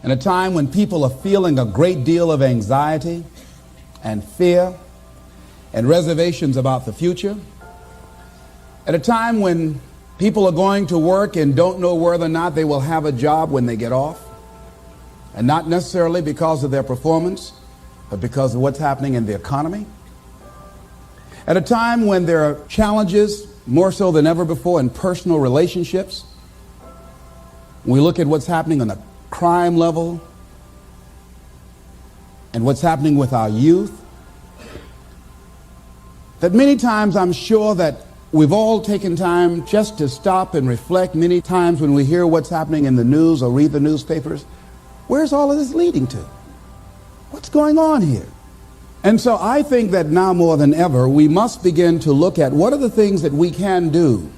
In a time when people are feeling a great deal of anxiety and fear and reservations about the future, at a time when people are going to work and don't know whether or not they will have a job when they get off, and not necessarily because of their performance, but because of what's happening in the economy. At a time when there are challenges, more so than ever before, in personal relationships. When we look at what's happening on the crime level and what's happening with our youth, that many times I'm sure that we've all taken time just to stop and reflect. Many times when we hear what's happening in the news or read the newspapers, where's all of this leading to? What's going on here? And so I think that now more than ever, we must begin to look at what are the things that we can do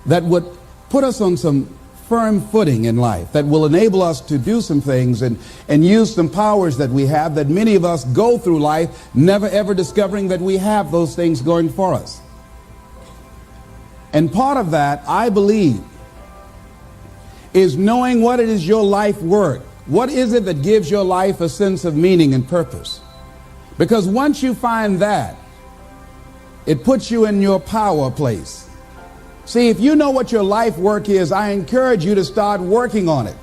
that would put us on some firm footing in life, that will enable us to do some things and use some powers that we have, that many of us go through life never ever discovering that we have those things going for us. And part of that, I believe, is knowing what it is your life worth. What is it that gives your life a sense of meaning and purpose? Because once you find that, it puts you in your power place. See, if you know what your life work is, I encourage you to start working on it.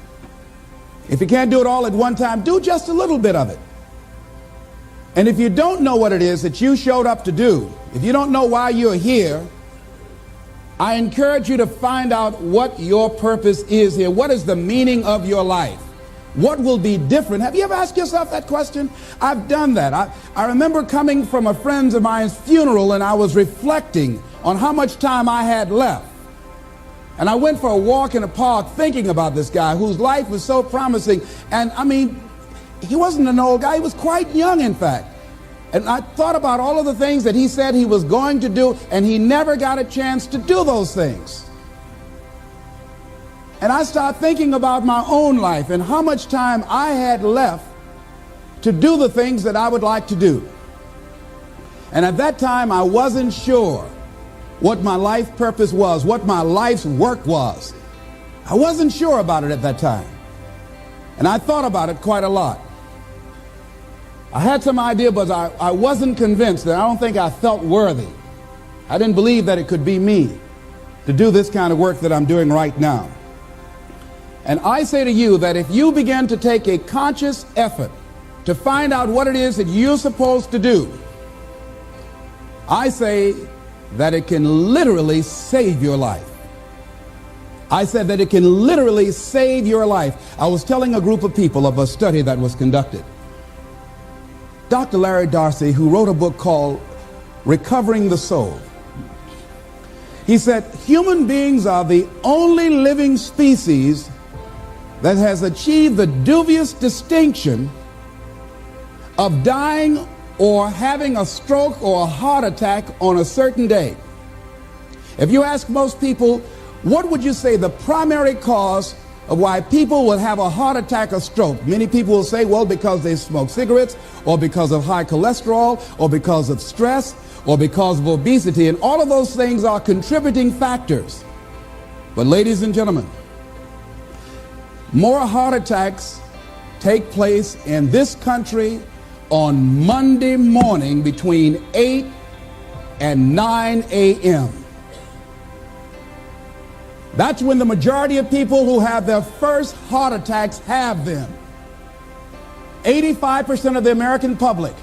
If you can't do it all at one time, do just a little bit of it. And if you don't know what it is that you showed up to do, if you don't know why you're here, I encourage you to find out what your purpose is here. What is the meaning of your life? What will be different? Have you ever asked yourself that question? I've done that. I remember coming from a friend of mine's funeral, and I was reflecting on how much time I had left. And I went for a walk in a park thinking about this guy whose life was so promising. And I mean, he wasn't an old guy. He was quite young, in fact. And I thought about all of the things that he said he was going to do, and he never got a chance to do those things. And I started thinking about my own life and how much time I had left to do the things that I would like to do. And at that time, I wasn't sure what my life purpose was, what my life's work was. I wasn't sure about it at that time. And I thought about it quite a lot. I had some idea, but I wasn't convinced, and I don't think I felt worthy. I didn't believe that it could be me to do this kind of work that I'm doing right now. And I say to you that if you begin to take a conscious effort to find out what it is that you're supposed to do, I say that it can literally save your life. I said that it can literally save your life. I was telling a group of people of a study that was conducted. Dr. Larry Darcy, who wrote a book called Recovering the Soul, he said, human beings are the only living species that has achieved the dubious distinction of dying or having a stroke or a heart attack on a certain day. If you ask most people, what would you say the primary cause of why people will have a heart attack or stroke? Many people will say, well, because they smoke cigarettes, or because of high cholesterol, or because of stress, or because of obesity. And all of those things are contributing factors. But ladies and gentlemen, more heart attacks take place in this country on Monday morning between 8 and 9 a.m. That's when the majority of people who have their first heart attacks have them. 85% of the American public,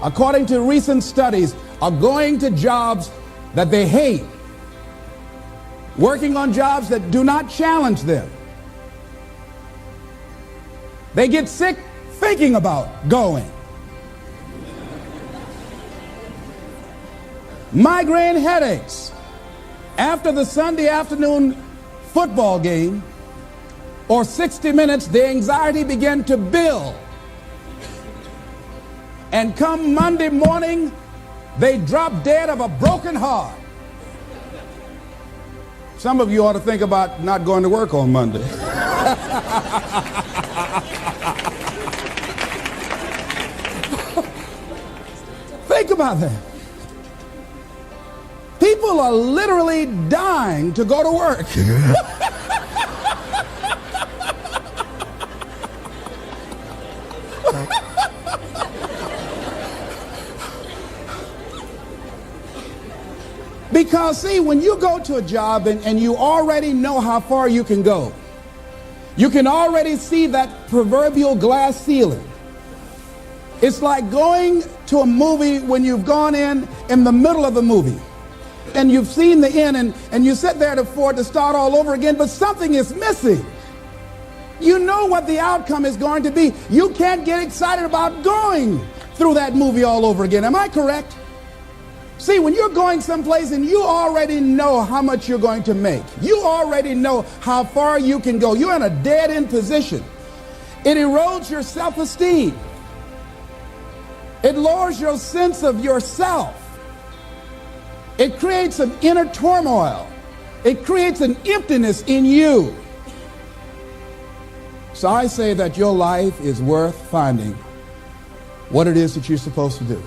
according to recent studies, are going to jobs that they hate, working on jobs that do not challenge them. They get sick thinking about going. Migraine headaches after the Sunday afternoon football game or 60 minutes, the anxiety began to build. And come Monday morning, they drop dead of a broken heart. Some of you ought to think about not going to work on Monday. Think about that. People are literally dying to go to work. Because, see, when you go to a job and you already know how far you can go, you can already see that proverbial glass ceiling. It's like going to a movie when you've gone in the middle of the movie and you've seen the end and you sit there to start all over again, but something is missing. You know what the outcome is going to be. You can't get excited about going through that movie all over again. Am I correct? See, when you're going someplace and you already know how much you're going to make, you already know how far you can go, you're in a dead-end position. It erodes your self-esteem. It lowers your sense of yourself. It creates an inner turmoil. It creates an emptiness in you. So I say that your life is worth finding what it is that you're supposed to do.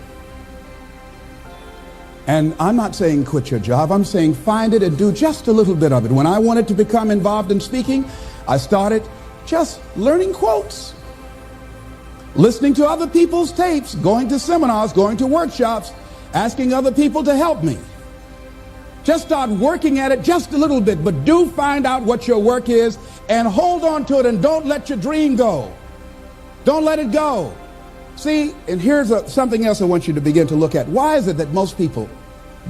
And I'm not saying quit your job. I'm saying find it and do just a little bit of it. When I wanted to become involved in speaking, I started just learning quotes, listening to other people's tapes, going to seminars, going to workshops, asking other people to help me. Just start working at it just a little bit, but do find out what your work is and hold on to it and don't let your dream go. Don't let it go. See, and here's something else I want you to begin to look at. Why is it that most people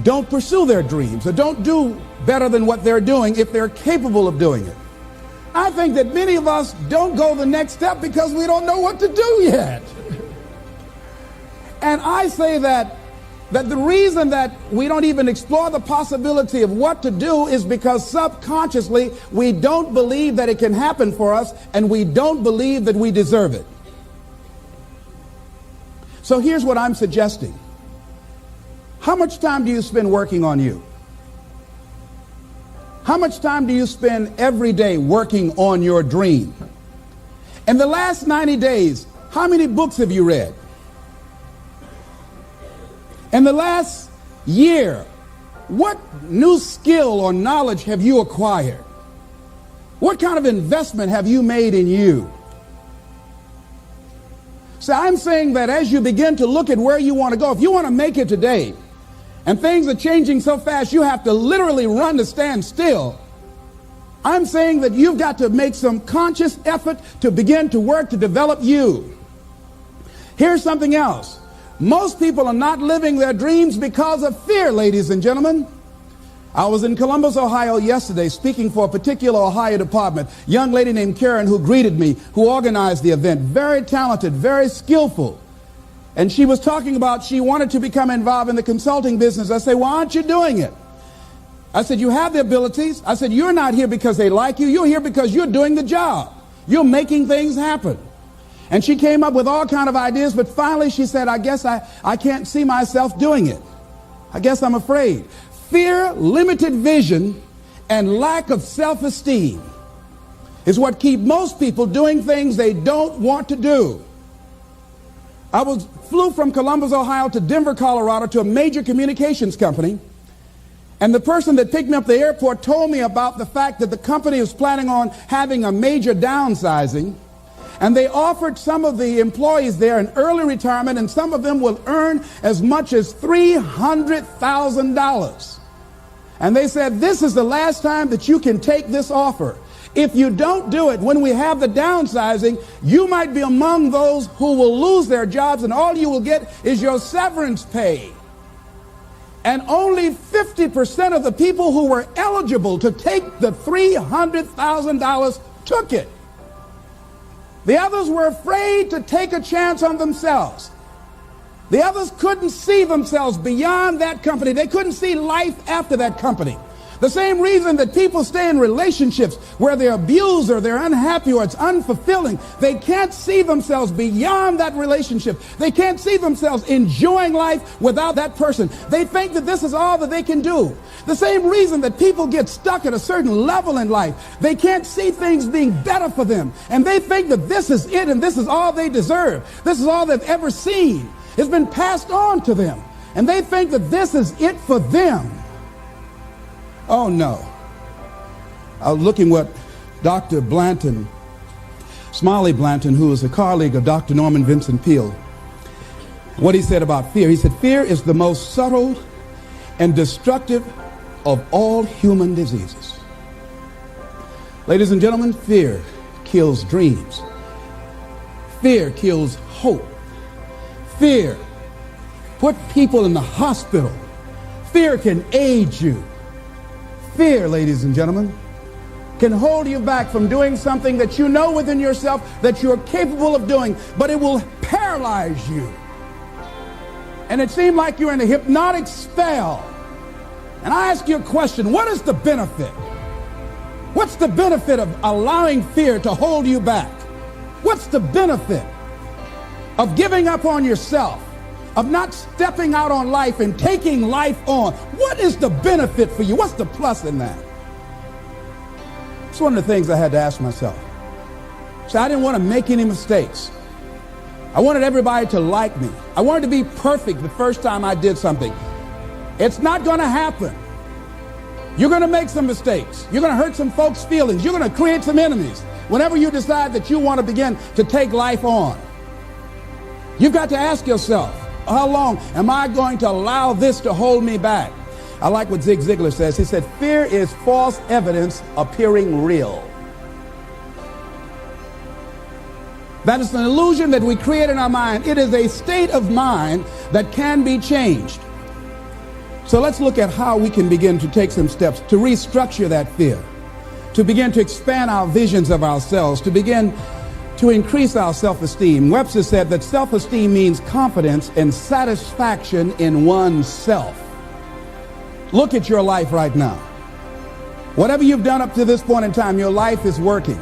don't pursue their dreams or don't do better than what they're doing if they're capable of doing it? I think that many of us don't go the next step because we don't know what to do yet. And I say that the reason that we don't even explore the possibility of what to do is because subconsciously we don't believe that it can happen for us and we don't believe that we deserve it. So here's what I'm suggesting. How much time do you spend working on you? How much time do you spend every day working on your dream? In the last 90 days, how many books have you read? In the last year, what new skill or knowledge have you acquired? What kind of investment have you made in you? So I'm saying that as you begin to look at where you want to go, if you want to make it today, and things are changing so fast you have to literally run to stand still, I'm saying that you've got to make some conscious effort to begin to work to develop you. Here's something else. Most people are not living their dreams because of fear, ladies and gentlemen. I was in Columbus, Ohio yesterday speaking for a particular Ohio department. A young lady named Karen who greeted me, who organized the event. Very talented, very skillful. And she was talking about she wanted to become involved in the consulting business. I said, why aren't you doing it? I said, you have the abilities. I said, you're not here because they like you. You're here because you're doing the job. You're making things happen. And she came up with all kind of ideas, but finally she said, I guess I can't see myself doing it. I guess I'm afraid. Fear, limited vision, and lack of self-esteem is what keep most people doing things they don't want to do. I flew from Columbus, Ohio to Denver, Colorado to a major communications company. And the person that picked me up at the airport told me about the fact that the company was planning on having a major downsizing. And they offered some of the employees there an early retirement, and some of them will earn as much as $300,000. And they said, this is the last time that you can take this offer. If you don't do it, when we have the downsizing, you might be among those who will lose their jobs, and all you will get is your severance pay. And only 50% of the people who were eligible to take the $300,000 took it. The others were afraid to take a chance on themselves. The others couldn't see themselves beyond that company. They couldn't see life after that company. The same reason that people stay in relationships where they're abused or they're unhappy or it's unfulfilling. They can't see themselves beyond that relationship. They can't see themselves enjoying life without that person. They think that this is all that they can do. The same reason that people get stuck at a certain level in life. They can't see things being better for them. And they think that this is it and this is all they deserve. This is all they've ever seen. It's been passed on to them. And they think that this is it for them. Oh, no. I was looking what Dr. Blanton, Smiley Blanton, who is a colleague of Dr. Norman Vincent Peale, what he said about fear. He said, fear is the most subtle and destructive of all human diseases. Ladies and gentlemen, fear kills dreams. Fear kills hope. Fear put people in the hospital. Fear can age you. Fear, ladies and gentlemen, can hold you back from doing something that you know within yourself that you're capable of doing, but it will paralyze you. And it seemed like you're in a hypnotic spell. And I ask you a question, what is the benefit? What's the benefit of allowing fear to hold you back? What's the benefit of giving up on yourself, of not stepping out on life and taking life on? What is the benefit for you? What's the plus in that? It's one of the things I had to ask myself. So I didn't want to make any mistakes. I wanted everybody to like me. I wanted to be perfect the first time I did something. It's not going to happen. You're going to make some mistakes. You're going to hurt some folks' feelings. You're going to create some enemies whenever you decide that you want to begin to take life on. You've got to ask yourself, how long am I going to allow this to hold me back? I like what Zig Ziglar says. He said, fear is false evidence appearing real. That is an illusion that we create in our mind. It is a state of mind that can be changed. So let's look at how we can begin to take some steps to restructure that fear, to begin to expand our visions of ourselves, to begin to increase our self-esteem. Webster said that self-esteem means confidence and satisfaction in oneself. Look at your life right now. Whatever you've done up to this point in time, your life is working.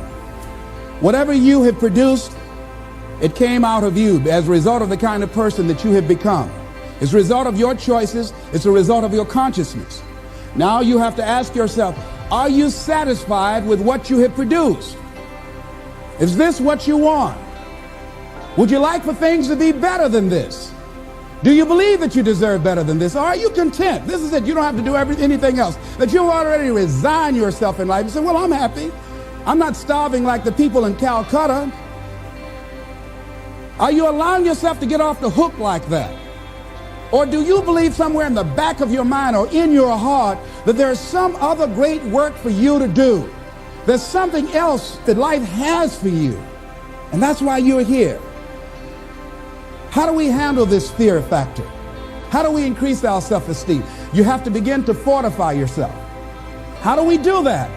Whatever you have produced, it came out of you as a result of the kind of person that you have become. It's a result of your choices. It's a result of your consciousness. Now you have to ask yourself, are you satisfied with what you have produced? Is this what you want? Would you like for things to be better than this? Do you believe that you deserve better than this? Or are you content? This is it. You don't have to do anything else. That you already resign yourself in life and say, well, I'm happy. I'm not starving like the people in Calcutta. Are you allowing yourself to get off the hook like that? Or do you believe somewhere in the back of your mind or in your heart that there's some other great work for you to do? There's something else that life has for you. And that's why you're here. How do we handle this fear factor? How do we increase our self-esteem? You have to begin to fortify yourself. How do we do that?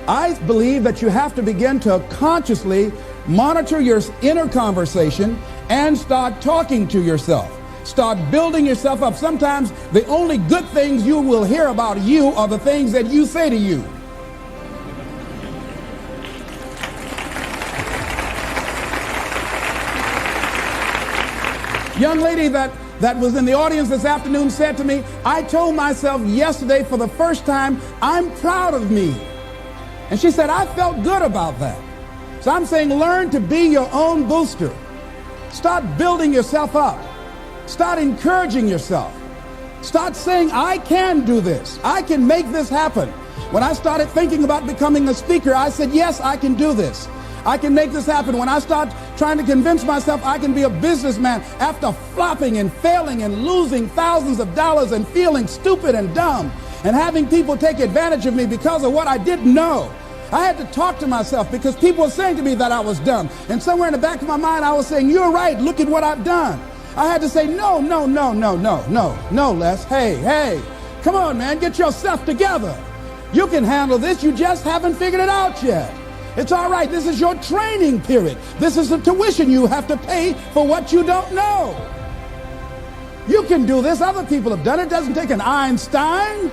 I believe that you have to begin to consciously monitor your inner conversation and start talking to yourself. Start building yourself up. Sometimes the only good things you will hear about you are the things that you say to you. Young lady that was in the audience this afternoon said to me, I told myself yesterday for the first time, I'm proud of me. And she said, I felt good about that. So I'm saying learn to be your own booster. Start building yourself up. Start encouraging yourself. Start saying, I can do this. I can make this happen. When I started thinking about becoming a speaker, I said, yes, I can do this. I can make this happen. When I start trying to convince myself I can be a businessman after flopping and failing and losing thousands of dollars and feeling stupid and dumb and having people take advantage of me because of what I didn't know, I had to talk to myself because people were saying to me that I was dumb. And somewhere in the back of my mind, I was saying, you're right. Look at what I've done. I had to say, no, Les. Hey, come on, man. Get yourself together. You can handle this. You just haven't figured it out yet. It's all right. This is your training period. This is the tuition you have to pay for what you don't know. You can do this. Other people have done it. It doesn't take an Einstein.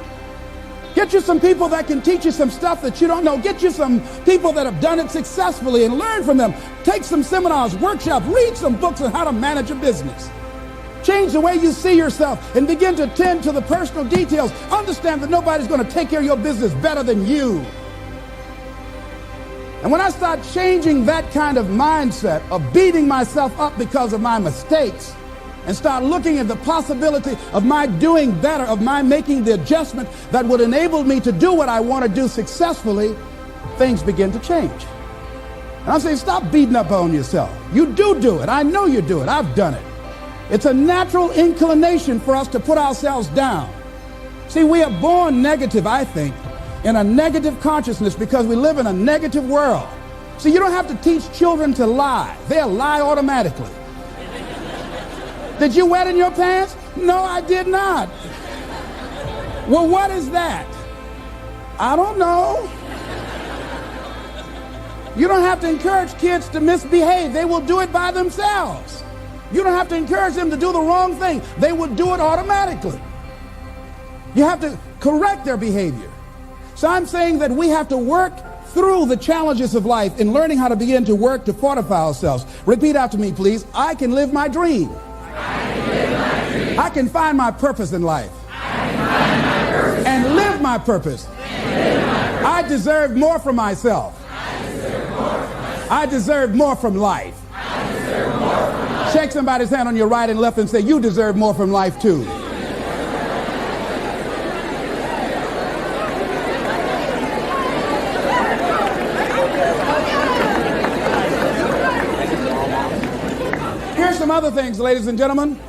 Get you some people that can teach you some stuff that you don't know. Get you some people that have done it successfully and learn from them. Take some seminars, workshops, read some books on how to manage a business. Change the way you see yourself and begin to tend to the personal details. Understand that nobody's going to take care of your business better than you. And when I start changing that kind of mindset of beating myself up because of my mistakes and start looking at the possibility of my doing better, of my making the adjustment that would enable me to do what I want to do successfully, things begin to change. And I'm saying, stop beating up on yourself. You do it. I know you do it. I've done it. It's a natural inclination for us to put ourselves down. See, we are born negative, I think, in a negative consciousness because we live in a negative world. See, you don't have to teach children to lie. They'll lie automatically. Did you wet in your pants? No, I did not. Well, what is that? I don't know. You don't have to encourage kids to misbehave. They will do it by themselves. You don't have to encourage them to do the wrong thing. They will do it automatically. You have to correct their behavior. So I'm saying that we have to work through the challenges of life in learning how to begin to work to fortify ourselves. Repeat after me, please. I can live my dream. I can find my purpose in life. And live my purpose. I deserve more from myself. I deserve more from life. Shake somebody's hand on your right and left and say, you deserve more from life too. Here's some other things, ladies and gentlemen.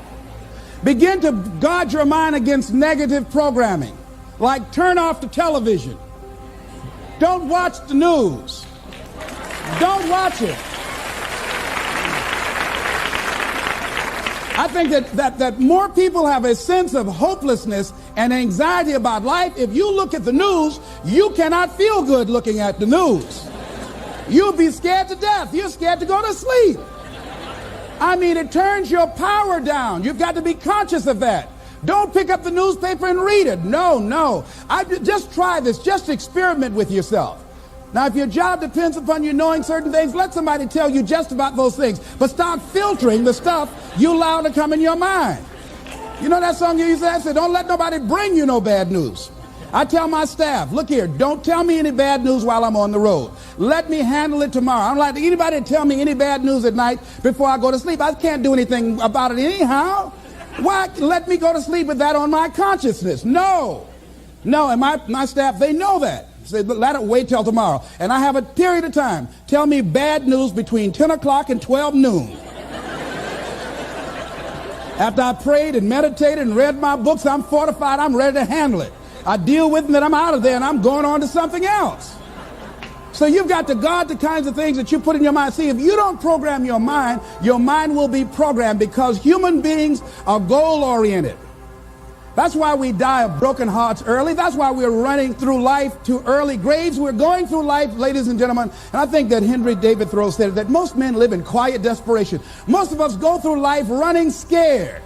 Begin to guard your mind against negative programming, like turn off the television. Don't watch the news. Don't watch it. I think that more people have a sense of hopelessness and anxiety about life. If you look at the news, you cannot feel good looking at the news. You'll be scared to death. You're scared to go to sleep. I mean, it turns your power down. You've got to be conscious of that. Don't pick up the newspaper and read it. No. Just try this. Just experiment with yourself. Now, if your job depends upon you knowing certain things, let somebody tell you just about those things. But start filtering the stuff you allow to come in your mind. You know that song you used to have? Say, don't let nobody bring you no bad news. I tell my staff, look here, don't tell me any bad news while I'm on the road. Let me handle it tomorrow. I don't like anybody to tell me any bad news at night before I go to sleep. I can't do anything about it anyhow. Why let me go to sleep with that on my consciousness? No, and my staff, they know that. Say, let it wait till tomorrow. And I have a period of time. Tell me bad news between 10 o'clock and 12 noon. After I prayed and meditated and read my books, I'm fortified, I'm ready to handle it. I deal with it, and then I'm out of there, and I'm going on to something else. So you've got to guard the kinds of things that you put in your mind. See, if you don't program your mind will be programmed, because human beings are goal-oriented. That's why we die of broken hearts early. That's why we're running through life to early graves. We're going through life, ladies and gentlemen, and I think that Henry David Thoreau said that most men live in quiet desperation. Most of us go through life running scared.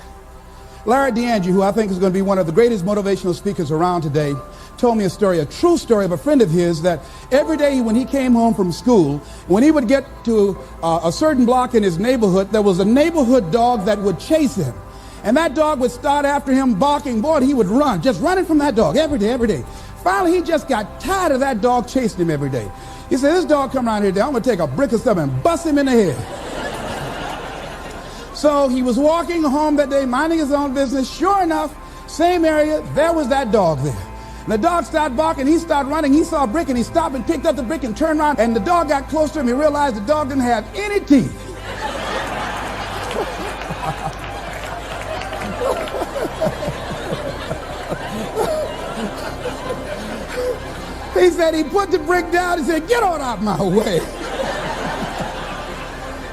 Larry DeAngie, who I think is going to be one of the greatest motivational speakers around today, told me a true story of a friend of his, that every day when he came home from school, when he would get to a certain block in his neighborhood, there was a neighborhood dog that would chase him. And that dog would start after him barking. Boy, he would run, just running from that dog every day. Finally, he just got tired of that dog chasing him every day. He said, this dog come around here today, I'm going to take a brick or something and bust him in the head. So he was walking home that day, minding his own business. Sure enough, same area, there was that dog there. And the dog started barking, he started running, he saw a brick, and he stopped and picked up the brick and turned around, and the dog got close to him. He realized the dog didn't have any teeth. He said he put the brick down, he said, get on out my way.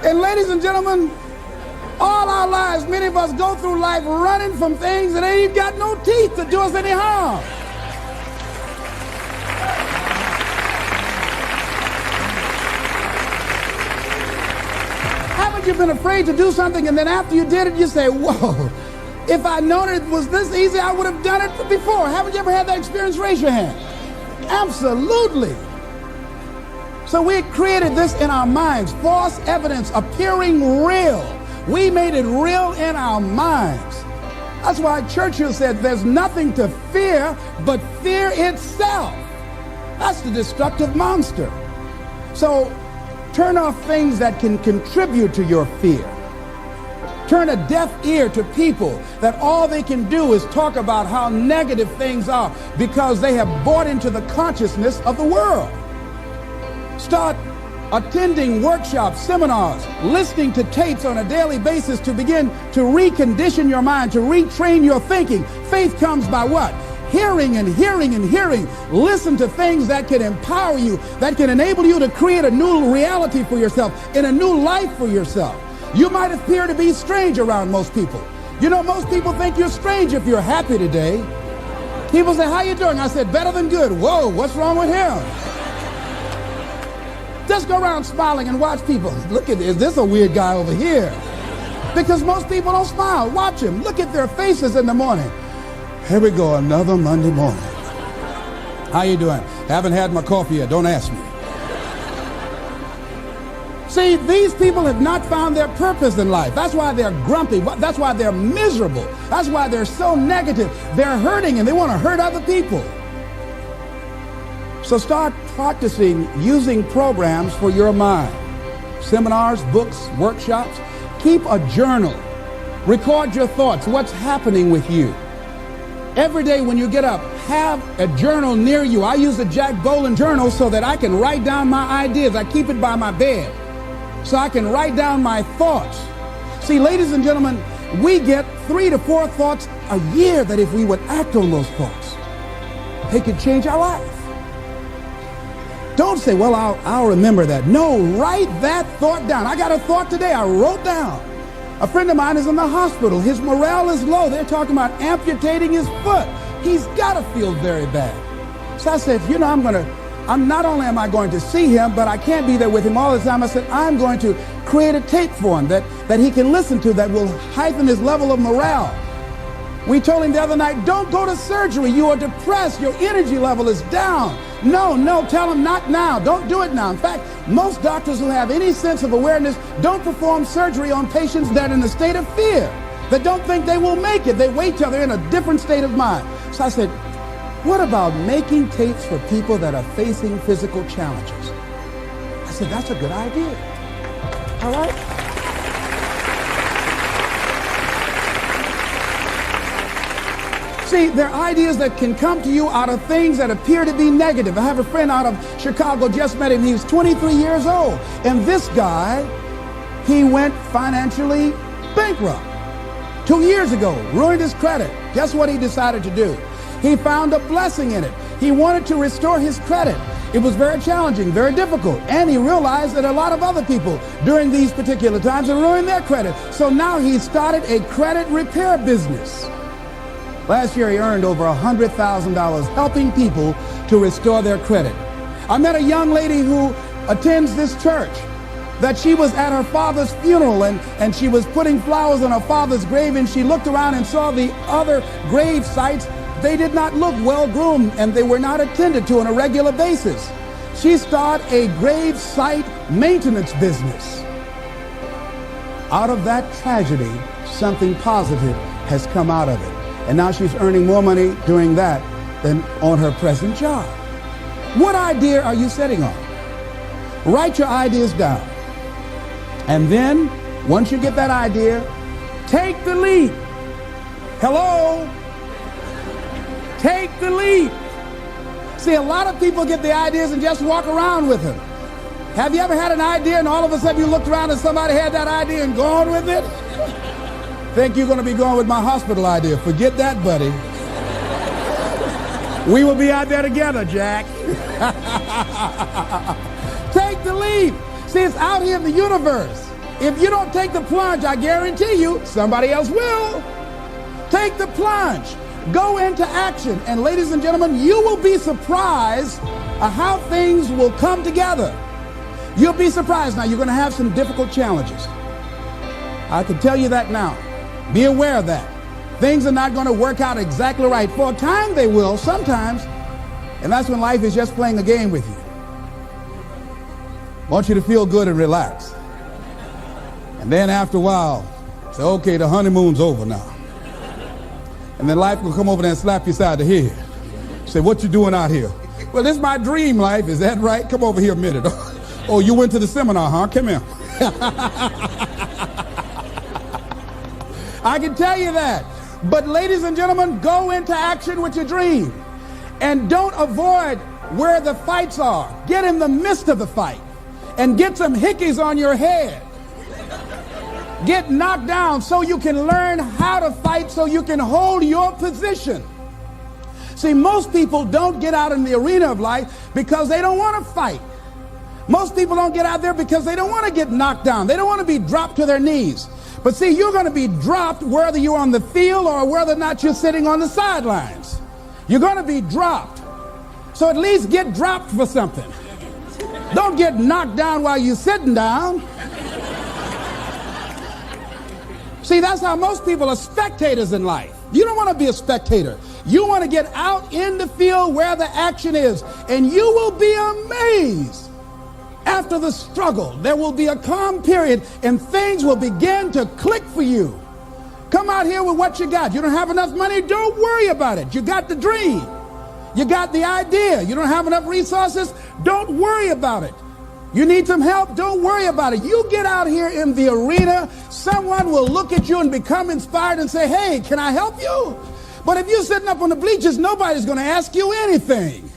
And ladies and gentlemen, all our lives, many of us go through life running from things that ain't got no teeth to do us any harm. Haven't you been afraid to do something, and then after you did it, you say, whoa, if I'd known it was this easy, I would have done it before. Haven't you ever had that experience? Raise your hand. Absolutely. So we created this in our minds, false evidence appearing real. We made it real in our minds. That's why Churchill said there's nothing to fear but fear itself. That's the destructive monster. So turn off things that can contribute to your fear. Turn a deaf ear to people that all they can do is talk about how negative things are because they have bought into the consciousness of the world. Start attending workshops, seminars, listening to tapes on a daily basis to begin to recondition your mind, to retrain your thinking. Faith comes by what? hearing and hearing and hearing. Listen to things that can empower you, that can enable you to create a new reality for yourself and a new life for yourself. You might appear to be strange around most people. You know, most people think you're strange if you're happy today. People say, how you doing? I said, better than good. Whoa, what's wrong with him? Just go around smiling and watch people. Look at this. Is this a weird guy over here? Because most people don't smile. Watch them. Look at their faces in the morning. Here we go, another Monday morning. How you doing? Haven't had my coffee yet. Don't ask me. See, these people have not found their purpose in life. That's why they're grumpy. That's why they're miserable. That's why they're so negative. They're hurting and they want to hurt other people. So start practicing using programs for your mind. Seminars, books, workshops. Keep a journal. Record your thoughts, what's happening with you. Every day when you get up, have a journal near you. I use a Jack Boland journal so that I can write down my ideas. I keep it by my bed so I can write down my thoughts. See, ladies and gentlemen, we get 3 to 4 thoughts a year that if we would act on those thoughts, they could change our life. Don't say, well, I'll remember that. No, write that thought down. I got a thought today I wrote down. A friend of mine is in the hospital. His morale is low. They're talking about amputating his foot. He's got to feel very bad. So I said, you know, I'm not only am I going to see him, but I can't be there with him all the time. I said, I'm going to create a tape for him that he can listen to that will heighten his level of morale. We told him the other night, don't go to surgery. You are depressed. Your energy level is down. No, tell him not now. Don't do it now. In fact, most doctors who have any sense of awareness don't perform surgery on patients that are in a state of fear, that don't think they will make it. They wait till they're in a different state of mind. So I said, what about making tapes for people that are facing physical challenges? I said, that's a good idea. All right? See, there are ideas that can come to you out of things that appear to be negative. I have a friend out of Chicago, just met him. He was 23 years old. And this guy, he went financially bankrupt 2 years ago, ruined his credit. Guess what he decided to do? He found a blessing in it. He wanted to restore his credit. It was very challenging, very difficult. And he realized that a lot of other people during these particular times have ruined their credit. So now he started a credit repair business. Last year, he earned over $100,000 helping people to restore their credit. I met a young lady who attends this church, that she was at her father's funeral and she was putting flowers on her father's grave, and she looked around and saw the other grave sites. They did not look well groomed and they were not attended to on a regular basis. She started a grave site maintenance business. Out of that tragedy, something positive has come out of it. And now she's earning more money doing that than on her present job. What idea are you setting on? Write your ideas down. And then, once you get that idea, take the leap. Hello? Take the leap. See, a lot of people get the ideas and just walk around with them. Have you ever had an idea and all of a sudden you looked around and somebody had that idea and gone with it? Think you're going to be going with my hospital idea. Forget that, buddy. We will be out there together, Jack. Take the leap. See, it's out here in the universe. If you don't take the plunge, I guarantee you, somebody else will. Take the plunge. Go into action. And ladies and gentlemen, you will be surprised at how things will come together. You'll be surprised. Now, you're going to have some difficult challenges. I can tell you that now. Be aware of that. Things are not going to work out exactly right. For a time they will, sometimes. And that's when life is just playing a game with you. I want you to feel good and relax. And then after a while, say, okay, the honeymoon's over now. And then life will come over there and slap you side the head. Say, what you doing out here? Well, this is my dream life. Is that right? Come over here a minute. Oh, you went to the seminar, huh? Come here. I can tell you that. But ladies and gentlemen, go into action with your dream. And don't avoid where the fights are. Get in the midst of the fight. And get some hickeys on your head. Get knocked down so you can learn how to fight, so you can hold your position. See, most people don't get out in the arena of life because they don't want to fight. Most people don't get out there because they don't want to get knocked down. They don't want to be dropped to their knees. But see, you're going to be dropped whether you're on the field or whether or not you're sitting on the sidelines. You're going to be dropped. So at least get dropped for something. Don't get knocked down while you're sitting down. See, that's how most people are spectators in life. You don't want to be a spectator. You want to get out in the field where the action is, and you will be amazed. After the struggle, there will be a calm period, and things will begin to click for you. Come out here with what you got. You don't have enough money? Don't worry about it. You got the dream. You got the idea. You don't have enough resources? Don't worry about it. You need some help? Don't worry about it. You get out here in the arena, someone will look at you and become inspired and say, hey, can I help you? But if you're sitting up on the bleachers, nobody's going to ask you anything.